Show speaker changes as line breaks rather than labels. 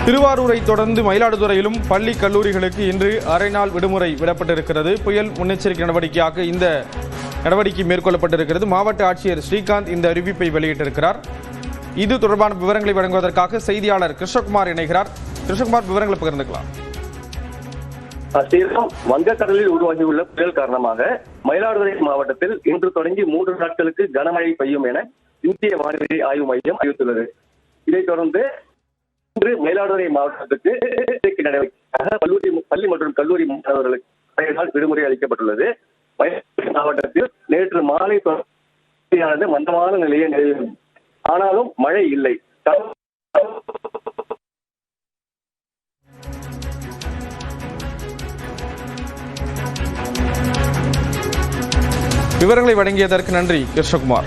திருவாரூரை தொடர்ந்து மயிலாடுதுறையிலும் பள்ளி கல்லூரிகளுக்கு இன்று அரை நாள் விடுமுறை விடப்பட்டிருக்கிறது. புயல் முன்னெச்சரிக்கை நடவடிக்கையாக இந்த நடவடிக்கை மேற்கொள்ளப்பட்டிருக்கிறது. மாவட்ட ஆட்சியர் ஸ்ரீகாந்த் இந்த அறிவிப்பை வெளியிட்டிருக்கிறார். இது தொடர்பான விவரங்களை வழங்குவதற்காக செய்தியாளர் கிருஷ்ணகுமார் இணைகிறார். கிருஷ்ணகுமார், விவரங்களை பகிர்ந்துக்கலாம்.
வங்கக்கடலில் உருவாகியுள்ள புயல் காரணமாக மயிலாடுதுறை மாவட்டத்தில் இன்று தொடங்கி 3 நாட்களுக்கு கனமழை பெய்யும் என இந்திய வானிலை ஆய்வு மையம் அறிவித்துள்ளது. இதைத் தொடர்ந்து இன்று மயிலாடுதுறை மாவட்டத்துக்கு பள்ளி மற்றும் கல்லூரி மாணவர்களுக்கு அரை நாள் விடுமுறை அளிக்கப்பட்டுள்ளது. மயிலாடுதுறை மாவட்டத்தில் நேற்று மாலை மந்தமான நிலையை நிலவியது. ஆனாலும் மழை இல்லை.
விவரங்களை வழங்கியதற்கு நன்றி கிருஷ்ணகுமார்.